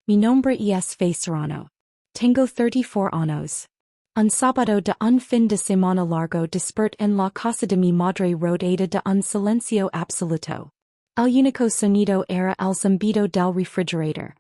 Mi nombre es Fe Serrano. Tengo 34 años. Un sábado de un fin de semana largo desperté en la casa de mi madre rodeada de un silencio absoluto. El único sonido era el zumbido del refrigerador.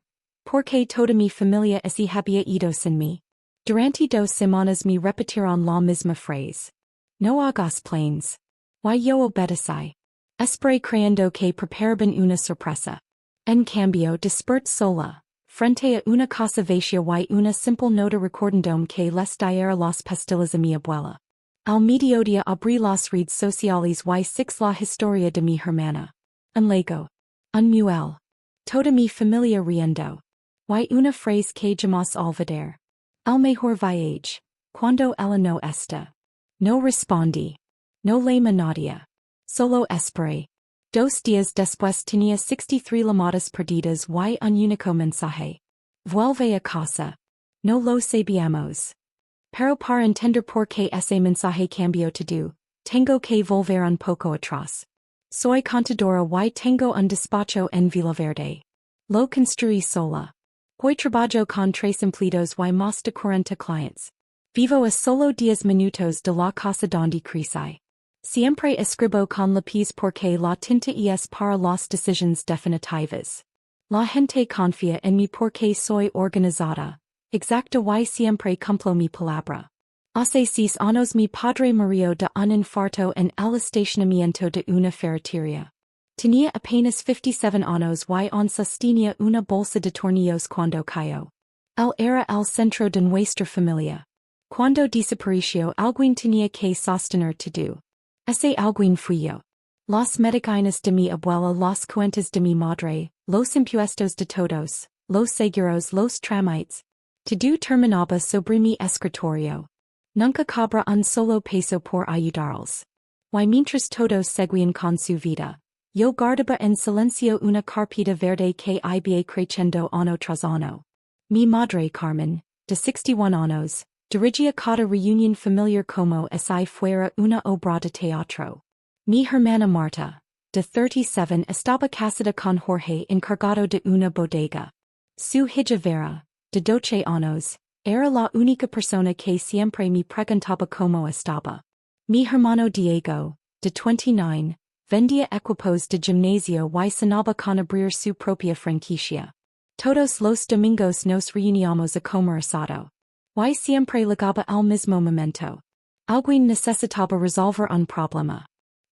Porque toda mi familia así había ido sin mí. Durante 2 semanas me repitieron la misma frase. No hagas planes. Y yo obedecí. Esperé creyendo que preparaban una sorpresa. En cambio desperté sola, frente a una casa vacía y una simple nota recordandome que les diera las pastillas a mi abuela. Al mediodía abrí las redes sociales y six la historia de mi hermana. Un lago. Un muelle. Toda mi familia riendo. Y una frase que jamás olvidar. El mejor viaje. Cuando ella no está. No respondí. No llama nadie. Solo esperé. 2 días después tenía 63 llamadas perdidas y un único mensaje. Vuelve a casa. No lo sabíamos. Pero para entender por qué ese mensaje cambió todo, tengo que volver un poco atrás. Soy contadora y tengo un despacho en Villaverde. Lo construí sola. Hoy trabajo con 3 empleados y más de 40 clientes. Vivo a solo 10 minutos de la casa donde crecí. Siempre escribo con lápiz porque la tinta es para las decisiones definitivas. La gente confía en mí porque soy organizada, exacta y siempre cumplo mi palabra. Hace 6 años mi padre murió de un infarto en el estacionamiento de una ferretería. Tenía apenas 57 años y aún sostenía una bolsa de tornillos cuando cayó. Él era el centro de nuestra familia. Cuando desapareció alguien tenía que sostener todo. Ese alguien fui yo. Las medicinas de mi abuela, las cuentas de mi madre, los impuestos de todos, los seguros, los trámites. Todo terminaba sobre mi escritorio. Nunca cobra un solo peso por ayudarles. Y mientras todos seguían con su vida, yo guardaba en silencio una carpeta verde que iba creciendo año tras año. Mi madre Carmen, de 61 años, dirigía cada reunión familiar como si fuera una obra de teatro. Mi hermana Marta, de 37, estaba casada con Jorge encargado de una bodega. Su hija Vera, de 12 años, era la única persona que siempre me preguntaba cómo estaba. Mi hermano Diego, de 29, vendía equipos de gimnasio y sonaba con abrir su propia franquicia. Todos los domingos nos reuníamos a comer asado. Y siempre llegaba al mismo momento. Alguien necesitaba resolver un problema.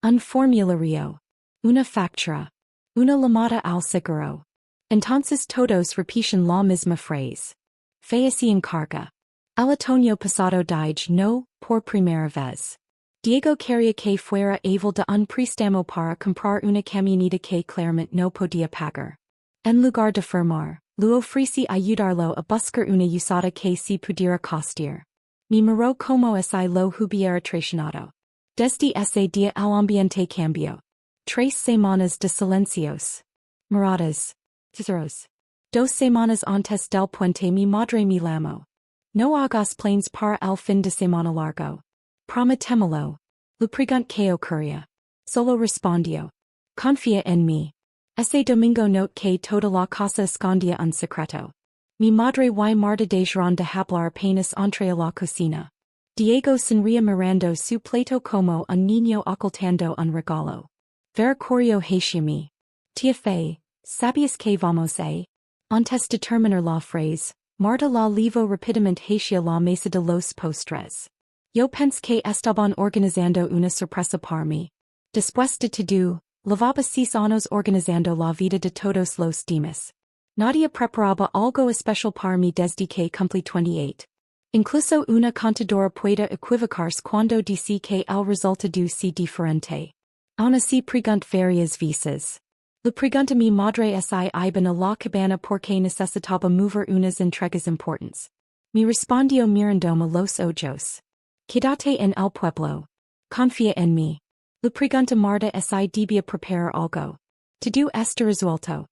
Un formulario. Una factura. Una llamada al seguro. Entonces todos repetían la misma frase. Fe se encarga. El otoño pasado dije no, por primera vez. Diego quería que fuera able de un préstamo para comprar una camioneta que claramente no podía pagar. En lugar de firmar, le ofrecí ayudarlo a buscar una usada que se pudiera costear. Me miró como si lo hubiera traicionado. Desde ese día el ambiente cambió. 3 semanas de silencios. Miradas. Tesoros. 2 semanas antes del puente mi madre me llamó. No hagas planes para el fin de semana largo. Prometémoslo. Le pregunté que ocurría. Solo respondió. Confía en mí. Ese domingo noté que toda la casa escondía un secreto. Mi madre y Marta dejaron de hablar apenas entré a la cocina. Diego sonría mirando su plato como un niño ocultando un regalo. Ver corrió hacia mí. Tía Fe, ¿sabías que vamos a? Antes de terminar la frase, Marta la llevó rápidamente hacia la mesa de los postres. Yo pensé que estaban organizando una sorpresa para mí. Después de todo, llevaba 6 años organizando la vida de todos los demás. Nadie preparaba algo especial para mí desde que cumplí 28. Incluso una contadora puede equivocarse cuando dice que el resultado es diferente. Aún así pregunté varias veces. Le pregunté a mi madre si iban a la cabana porque necesitaba mover unas entregas importantes. Me respondió mirándome los ojos. Quédate en el pueblo. Confía en mí. Le pregunté a Marta si debía preparar algo. Todo está resuelto.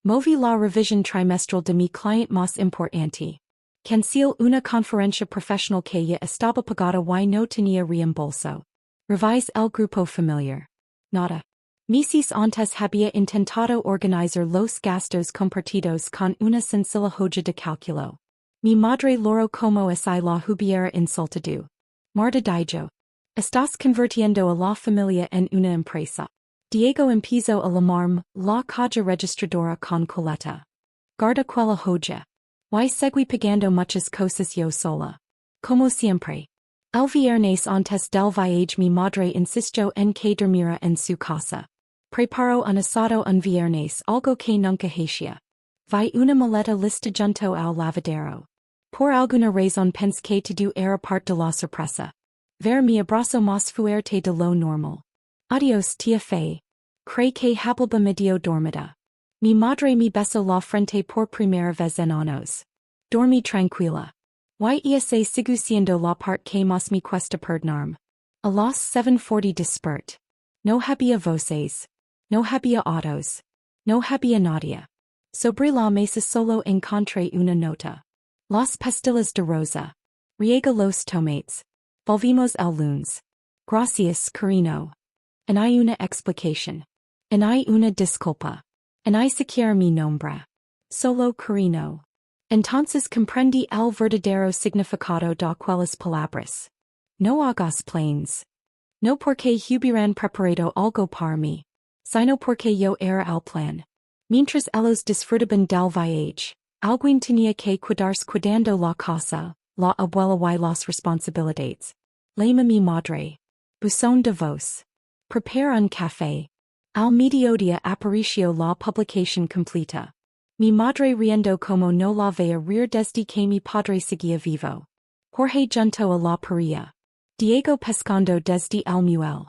Moví la revisión trimestral de mi cliente más importante. Cancelé una conferencia profesional que ya estaba pagada y no tenía reembolso. Revise el grupo familiar. Nada. Misis antes había intentado organizar los gastos compartidos con una sencilla hoja de cálculo. Mi madre loro como si la hubiera insultado. Marta dijo. Estás convirtiendo a la familia en una empresa. Diego empezó a llamarme la caja registradora con coleta. Guarda quella hoja. Y seguí pagando muchas cosas yo sola. Como siempre. El viernes antes del viaje mi madre insistió en que dormiera en su casa. Preparó un asado un viernes, algo que nunca hacía. Vi una maleta lista junto al lavadero. Por alguna razón pensé que todo era parte de la sorpresa. Ver mi abrazo más fuerte de lo normal. Adiós tía Fe. Cree que había medio dormida. Mi madre me besó la frente por primera vez en años. Dormí tranquila. Y esa sigue siendo la parte que más me cuesta perdonarme. A las 7:40 desperté. No había voces. No había autos. No había nadie. Sobre la mesa solo encontré una nota. Las pastillas de rosa. Riega los tomates. Volvimos el lunes. Gracias, cariño. En hay una explicación. En hay una disculpa. En hay siquiera mi nombre. Solo cariño. Entonces comprendí el verdadero significado de aquellas palabras. No hagas planes. No porque hubieran preparado algo para mí. Sino porque yo era el plan. Mientras ellos disfrutaban del viaje, alguien tenía que cuidarse cuidando la casa, la abuela y las responsabilidades. Llama mi madre. Buzón de voz. Prepara un café. Al mediodía apareció la publicación completa. Mi madre riendo como no la veía reír desde que mi padre seguía vivo. Jorge junto a la parrilla. Diego pescando desde el muelle.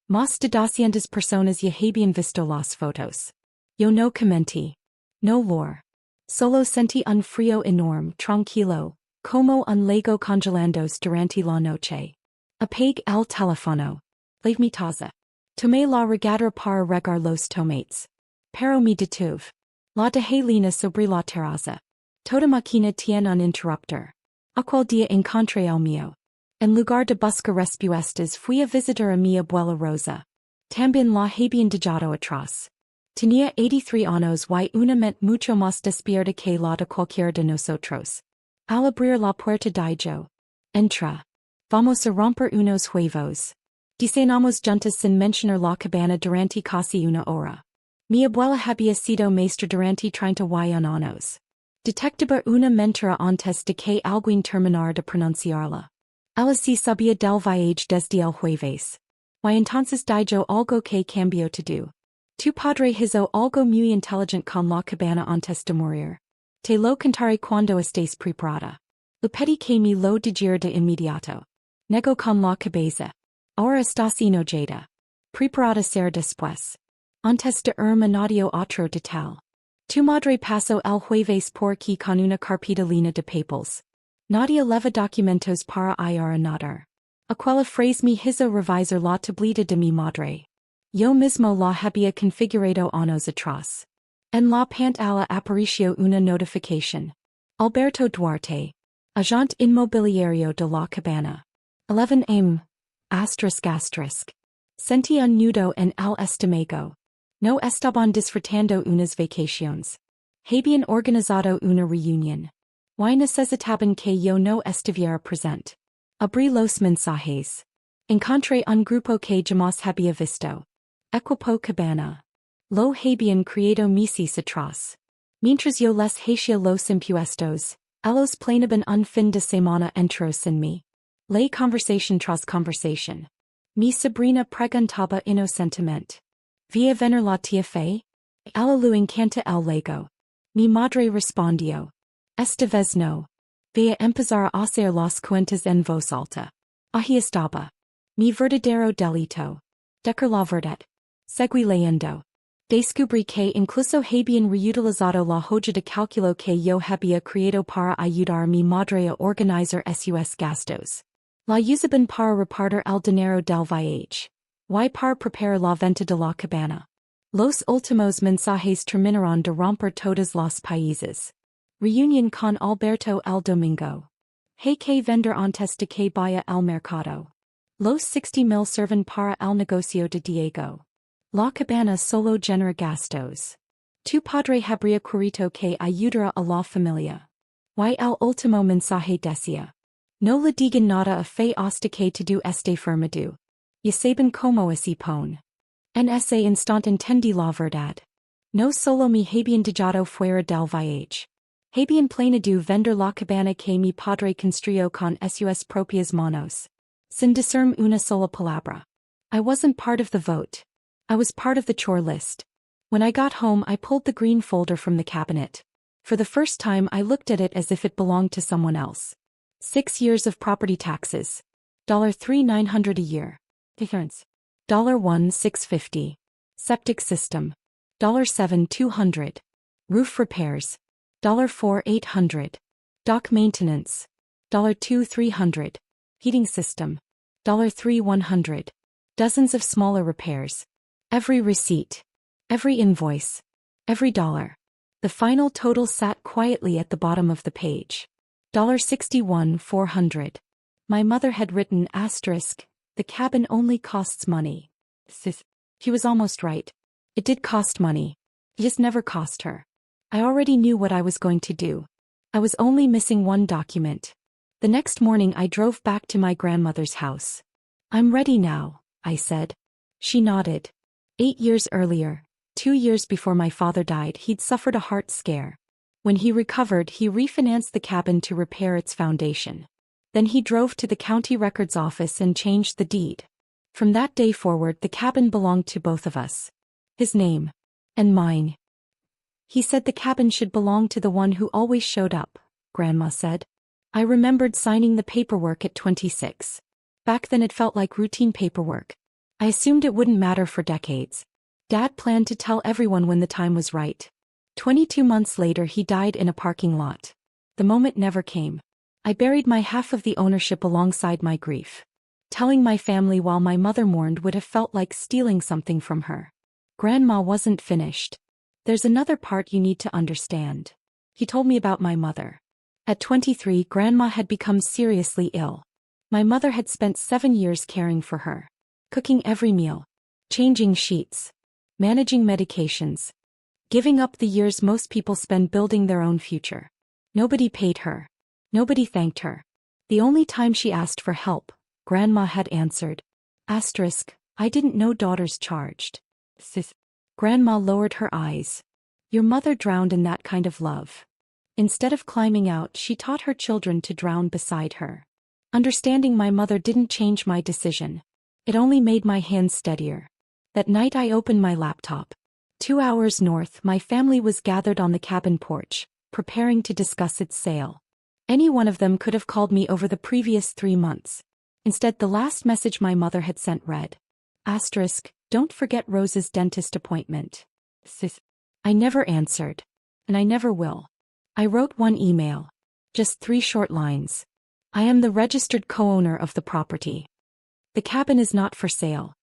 Más de 200 personas ya habían visto las fotos. Yo no comenté. No lor. Solo sentí un frío enorme, tranquilo, como un lago congelándose durante la noche. Apague el teléfono. Leave mi taza. Tomé la regadera para regar los tomates. Pero me detuve. La dejé lina sobre la terraza. Toda máquina tiene un interruptor. Aquel día encontré el mío. En lugar de buscar respuestas fui a visitar a mi abuela Rosa. También la habían dejado atrás. Tenía 83 años y una mente mucho más despierta que la de cualquiera de nosotros. Al abrir la puerta dijo. Entra. Vamos a romper unos huevos. Dicenamos juntos sin mencionar la cabana durante casi una hora. Mi abuela había sido maestra durante 31 años. Detectaba una mentira antes de que alguien terminara de pronunciarla. Ella sí sabía del viaje desde el jueves. Y entonces dijo algo que cambió todo. Tu padre hizo algo muy inteligente con la cabana antes de morir. Te lo contaré cuando estés preparada. Le pedí que me lo dijera de inmediato. Negó con la cabeza. Ahora estás enojada. Preparada ser después. Antes de nadie otro detalle. Tu madre pasó el jueves por aquí con una carpeta llena de papeles. Nadie leva documentos para ir a nadar. Aquella frase me hizo revisar la tablita de mi madre. Yo mismo la había configurado años atrás. En la pantalla apareció una notificación. Alberto.Duarte. Agente inmobiliario de la cabana. 11 ***. Sentí un nudo en el estómago. No estaban disfrutando unas vacaciones. Habían organizado una reunión. Y necesitaban que yo no estuviera presente. Abrí los mensajes. Encontré un grupo que jamás había visto. Equipo cabana. Lo habían creado meses atrás. Mientras yo les hacía los impuestos, ellos planeaban un fin de semana entero sin mí. La conversación tras conversación. Mi sobrina preguntaba inocentemente. ¿Vía venir la tía Fe? Ella lo encanta el lago. Mi madre respondió. Esta vez no. Voy a empezar a hacer las cuentas en voz alta. Ahí estaba. Mi verdadero delito. Decir la verdad. Seguí leyendo. Descubrí que incluso habían reutilizado la hoja de cálculo que yo había creado para ayudar a mi madre a organizar sus gastos. La usaban para repartir el dinero del viaje. Y para preparar la venta de la cabana. Los últimos mensajes terminaron de romper todos los países. Reunión con Alberto el domingo. Hay que vender antes de que vaya al mercado. Los 60,000 servan para el negocio de Diego. La cabana solo genera gastos. Tu padre habría curito que ayudara a la familia. Y al último mensaje decía. No le digan nada a fe hasta que todo esté firmado. Y saben como así pon. En ese instante entendí la verdad. No solo me habían dejado fuera del viaje. Habían planeado vender la cabana que mi padre construyó con sus propias manos. Sin decirme una sola palabra. I wasn't part of the vote. I was part of the chore list. When I got home I pulled the green folder from the cabinet. For the first time I looked at it as if it belonged to someone else. 6 years of property taxes. $3,900 a year. Difference. $1,650. Septic system. $7,200. Roof repairs. $4,800. Dock maintenance. $2,300. Heating system. $3,100. Dozens of smaller repairs. Every receipt. Every invoice. Every dollar. The final total sat quietly at the bottom of the page. $61,400. My mother had written asterisk, the cabin only costs money. He was almost right. It did cost money. It just never cost her. I already knew what I was going to do. I was only missing one document. The next morning I drove back to my grandmother's house. I'm ready now, I said. She nodded. 8 years earlier, 2 years before my father died, he'd suffered a heart scare. When he recovered, he refinanced the cabin to repair its foundation. Then he drove to the county records office and changed the deed. From that day forward, the cabin belonged to both of us. His name. And mine. He said the cabin should belong to the one who always showed up, Grandma said. I remembered signing the paperwork at 26. Back then it felt like routine paperwork. I assumed it wouldn't matter for decades. Dad planned to tell everyone when the time was right. 22 months later he died in a parking lot. The moment never came. I buried my half of the ownership alongside my grief. Telling my family while my mother mourned would have felt like stealing something from her. Grandma wasn't finished. There's another part you need to understand. He told me about my mother. At 23, Grandma had become seriously ill. My mother had spent 7 years caring for her. Cooking every meal. Changing sheets. Managing medications. Giving up the years most people spend building their own future. Nobody paid her. Nobody thanked her. The only time she asked for help, Grandma had answered. Asterisk, I didn't know daughters charged. Grandma lowered her eyes. Your mother drowned in that kind of love. Instead of climbing out, she taught her children to drown beside her. Understanding my mother didn't change my decision. It only made my hands steadier. That night I opened my laptop. 2 hours north, my family was gathered on the cabin porch, preparing to discuss its sale. Any one of them could have called me over the previous 3 months. Instead, the last message my mother had sent read. Asterisk, don't forget Rose's dentist appointment. I never answered. And I never will. I wrote one email. Just 3 short lines. I am the registered co-owner of the property. The cabin is not for sale.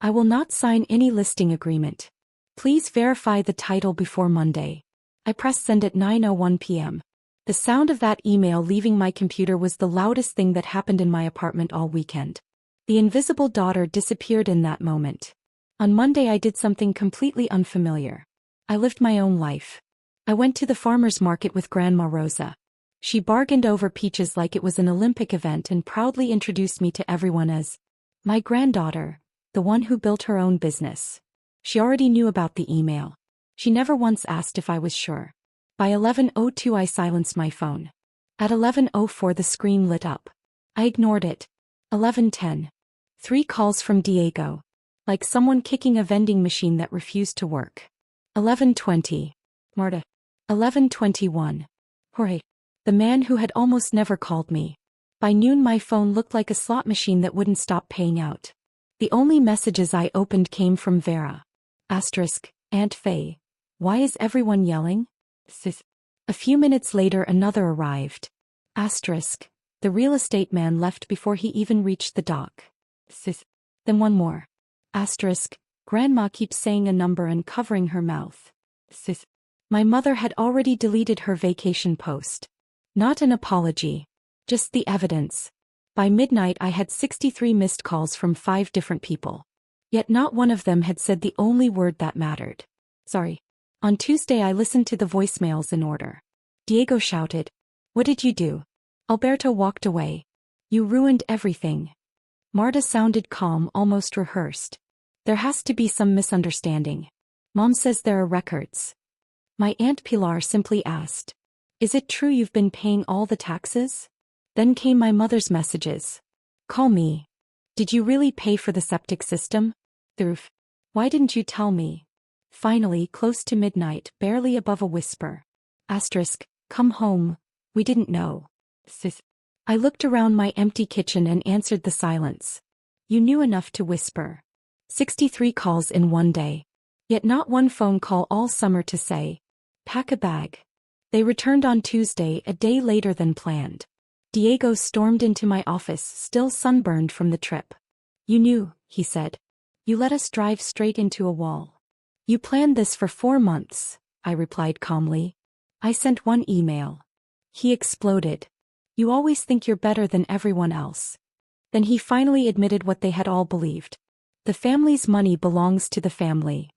I will not sign any listing agreement. Please verify the title before Monday. I pressed send at 9:01 p.m. The sound of that email leaving my computer was the loudest thing that happened in my apartment all weekend. The invisible daughter disappeared in that moment. On Monday I did something completely unfamiliar. I lived my own life. I went to the farmer's market with Grandma Rosa. She bargained over peaches like it was an Olympic event and proudly introduced me to everyone as my granddaughter, the one who built her own business. She already knew about the email. She never once asked if I was sure. By 11:02 I silenced my phone. At 11:04 the screen lit up. I ignored it. 11:10. 3 calls from Diego. Like someone kicking a vending machine that refused to work. 11:20. Marta. 11:21. Jorge. The man who had almost never called me. By noon my phone looked like a slot machine that wouldn't stop paying out. The only messages I opened came from Vera. Asterisk, Aunt Faye. Why is everyone yelling? A few minutes later another arrived. Asterisk, the real estate man left before he even reached the dock. Then one more. Asterisk, Grandma keeps saying a number and covering her mouth. My mother had already deleted her vacation post. Not an apology. Just the evidence. By midnight I had 63 missed calls from 5 different people. Yet not one of them had said the only word that mattered. Sorry. On Tuesday I listened to the voicemails in order. Diego shouted. What did you do? Alberto walked away. You ruined everything. Marta sounded calm, almost rehearsed. There has to be some misunderstanding. Mom says there are records. My Aunt Pilar simply asked. Is it true you've been paying all the taxes? Then came my mother's messages. Call me. Did you really pay for the septic system? Thurf. Why didn't you tell me? Finally, close to midnight, barely above a whisper. Asterisk, come home. We didn't know. Sis. I looked around my empty kitchen and answered the silence. You knew enough to whisper. 63 calls in one day. Yet not one phone call all summer to say, pack a bag. They returned on Tuesday, a day later than planned. Diego stormed into my office, still sunburned from the trip. You knew, he said. You let us drive straight into a wall. You planned this for 4 months, I replied calmly. I sent one email. He exploded. You always think you're better than everyone else. Then he finally admitted what they had all believed. The family's money belongs to the family.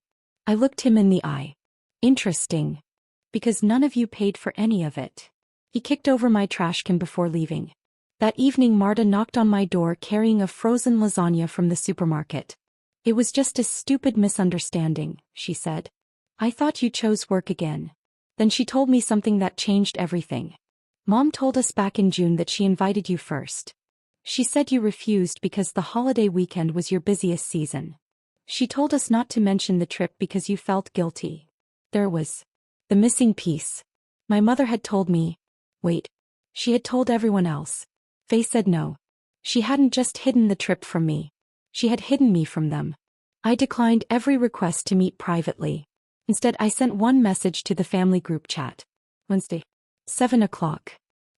I looked him in the eye. Interesting. Because none of you paid for any of it. He kicked over my trash can before leaving. That evening Marta knocked on my door carrying a frozen lasagna from the supermarket. It was just a stupid misunderstanding, she said. I thought you chose work again. Then she told me something that changed everything. Mom told us back in June that she invited you first. She said you refused because the holiday weekend was your busiest season. She told us not to mention the trip because you felt guilty. There was the missing piece. My mother had told me. Wait. She had told everyone else. Fe said no. She hadn't just hidden the trip from me. She had hidden me from them. I declined every request to meet privately. Instead, I sent one message to the family group chat. Wednesday. 7 o'clock.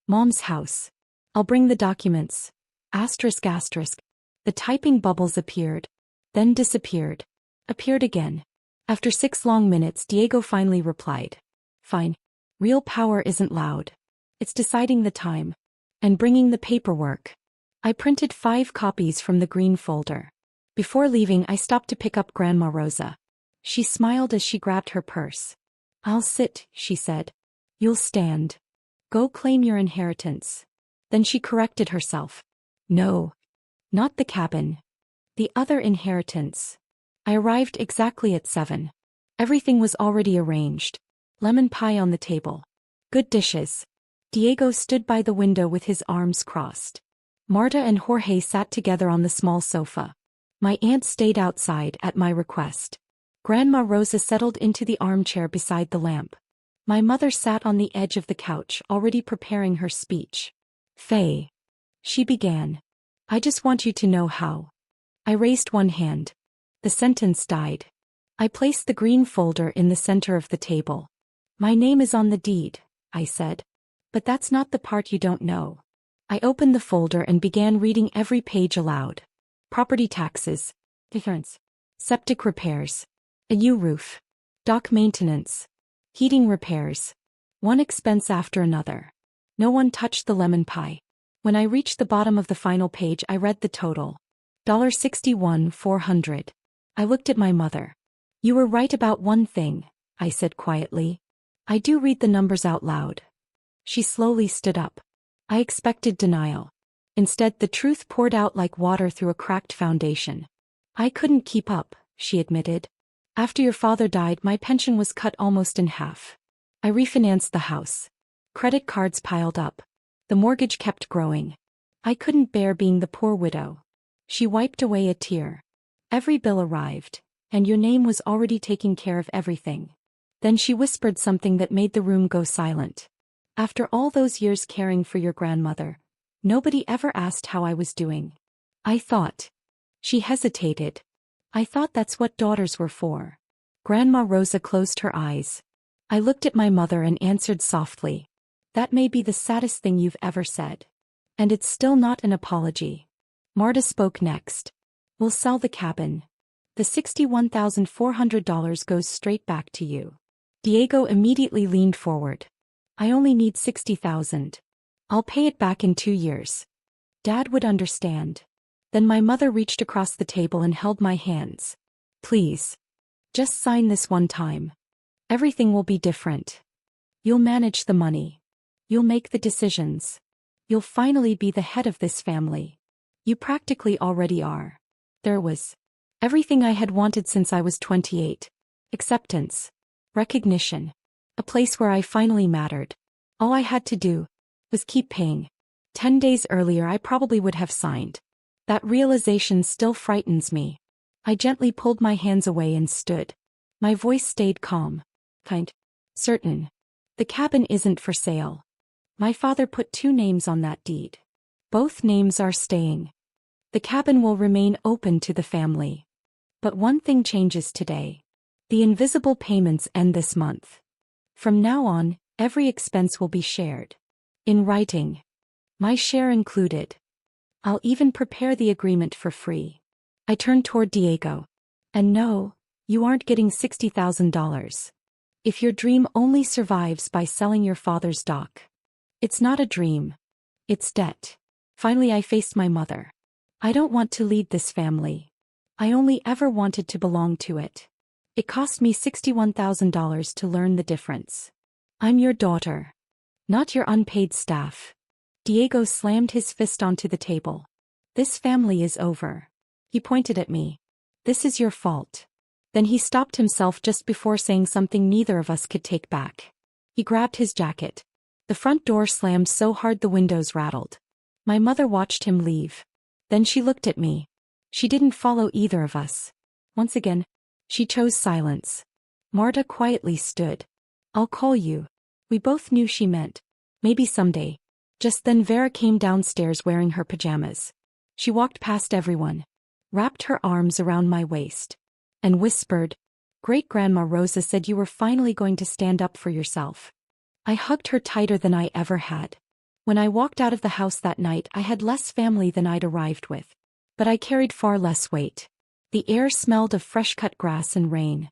Mom's house. I'll bring the documents. Asterisk asterisk. The typing bubbles appeared. Then disappeared. Appeared again. After 6 long minutes, Diego finally replied. Fine. Real power isn't loud. It's deciding the time. And bringing the paperwork. I printed 5 copies from the green folder. Before leaving, I stopped to pick up Grandma Rosa. She smiled as she grabbed her purse. I'll sit, she said. You'll stand. Go claim your inheritance. Then she corrected herself. No. Not the cabin. The other inheritance. I arrived exactly at 7. Everything was already arranged. Lemon pie on the table. Good dishes. Diego stood by the window with his arms crossed. Marta and Jorge sat together on the small sofa. My aunt stayed outside at my request. Grandma Rosa settled into the armchair beside the lamp. My mother sat on the edge of the couch, already preparing her speech. Faye. She began. I just want you to know how. I raised one hand. The sentence died. I placed the green folder in the center of the table. My name is on the deed, I said. But that's not the part you don't know. I opened the folder and began reading every page aloud. Property taxes. Difference. Septic repairs. A U-roof. Dock maintenance. Heating repairs. One expense after another. No one touched the lemon pie. When I reached the bottom of the final page, I read the total. $61,400. I looked at my mother. You were right about one thing, I said quietly. I do read the numbers out loud. She slowly stood up. I expected denial. Instead, the truth poured out like water through a cracked foundation. I couldn't keep up, she admitted. After your father died, my pension was cut almost in half. I refinanced the house. Credit cards piled up. The mortgage kept growing. I couldn't bear being the poor widow. She wiped away a tear. Every bill arrived, and your name was already taking care of everything. Then she whispered something that made the room go silent. After all those years caring for your grandmother, nobody ever asked how I was doing. I thought. She hesitated. I thought that's what daughters were for. Grandma Rosa closed her eyes. I looked at my mother and answered softly. That may be the saddest thing you've ever said. And it's still not an apology. Marta spoke next. We'll sell the cabin. The $61,400 goes straight back to you. Diego immediately leaned forward. I only need $60,000. I'll pay it back in 2 years. Dad would understand. Then my mother reached across the table and held my hands. Please. Just sign this one time. Everything will be different. You'll manage the money. You'll make the decisions. You'll finally be the head of this family. You practically already are. There was everything I had wanted since I was 28. Acceptance. Recognition. A place where I finally mattered. All I had to do was keep paying. 10 days earlier I probably would have signed. That realization still frightens me. I gently pulled my hands away and stood. My voice stayed calm. Kind. Certain. The cabin isn't for sale. My father put 2 names on that deed. Both names are staying. The cabin will remain open to the family. But one thing changes today. The invisible payments end this month. From now on, every expense will be shared. In writing. My share included. I'll even prepare the agreement for free. I turned toward Diego. And no, you aren't getting $60,000. If your dream only survives by selling your father's dock. It's not a dream. It's debt. Finally I faced my mother. I don't want to lead this family. I only ever wanted to belong to it. It cost me $61,000 to learn the difference. I'm your daughter. Not your unpaid staff. Diego slammed his fist onto the table. This family is over. He pointed at me. This is your fault. Then he stopped himself just before saying something neither of us could take back. He grabbed his jacket. The front door slammed so hard the windows rattled. My mother watched him leave. Then she looked at me. She didn't follow either of us. Once again, she chose silence. Marta quietly stood. I'll call you. We both knew she meant. Maybe someday. Just then Vera came downstairs wearing her pajamas. She walked past everyone. Wrapped her arms around my waist. And whispered, Great-Grandma Rosa said you were finally going to stand up for yourself. I hugged her tighter than I ever had. When I walked out of the house that night I had less family than I'd arrived with. But I carried far less weight. The air smelled of fresh-cut grass and rain.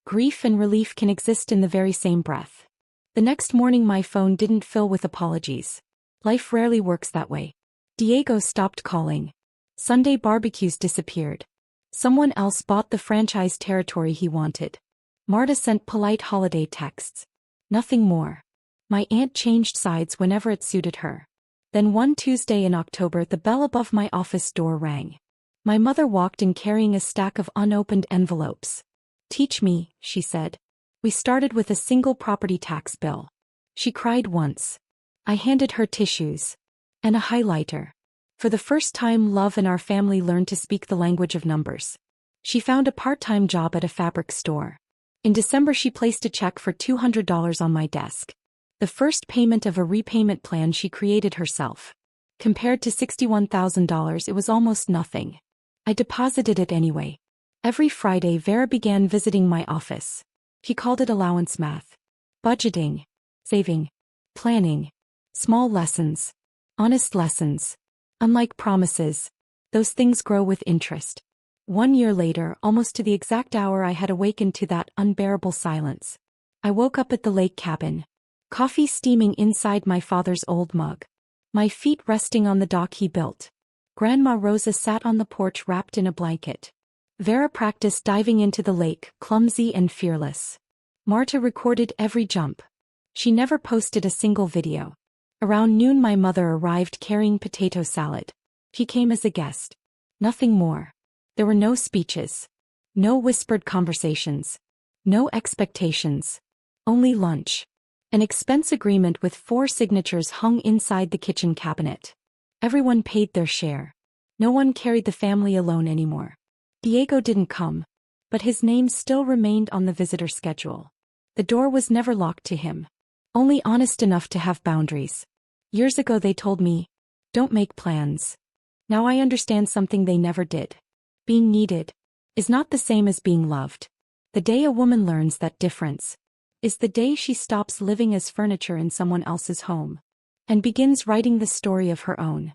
Grief and relief can exist in the very same breath. The next morning my phone didn't fill with apologies. Life rarely works that way. Diego stopped calling. Sunday barbecues disappeared. Someone else bought the franchise territory he wanted. Marta sent polite holiday texts. Nothing more. My aunt changed sides whenever it suited her. Then one Tuesday in October the bell above my office door rang. My mother walked in carrying a stack of unopened envelopes. Teach me, she said. We started with a single property tax bill. She cried once. I handed her tissues. And a highlighter. For the first time love and our family learned to speak the language of numbers. She found a part-time job at a fabric store. In December she placed a check for $200 on my desk. The first payment of a repayment plan she created herself. Compared to $61,000 it was almost nothing. I deposited it anyway. Every Friday Vera began visiting my office. She called it allowance math. Budgeting. Saving. Planning. Small lessons. Honest lessons. Unlike promises, those things grow with interest. 1 year later, almost to the exact hour I had awakened to that unbearable silence. I woke up at the lake cabin. Coffee steaming inside my father's old mug. My feet resting on the dock he built. Grandma Rosa sat on the porch wrapped in a blanket. Vera practiced diving into the lake, clumsy and fearless. Marta recorded every jump. She never posted a single video. Around noon my mother arrived carrying potato salad. She came as a guest. Nothing more. There were no speeches. No whispered conversations. No expectations. Only lunch. An expense agreement with 4 signatures hung inside the kitchen cabinet. Everyone paid their share. No one carried the family alone anymore. Diego didn't come. But his name still remained on the visitor schedule. The door was never locked to him. Only honest enough to have boundaries. Years ago they told me, don't make plans. Now I understand something they never did. Being needed is not the same as being loved. The day a woman learns that difference is the day she stops living as furniture in someone else's home and begins writing the story of her own.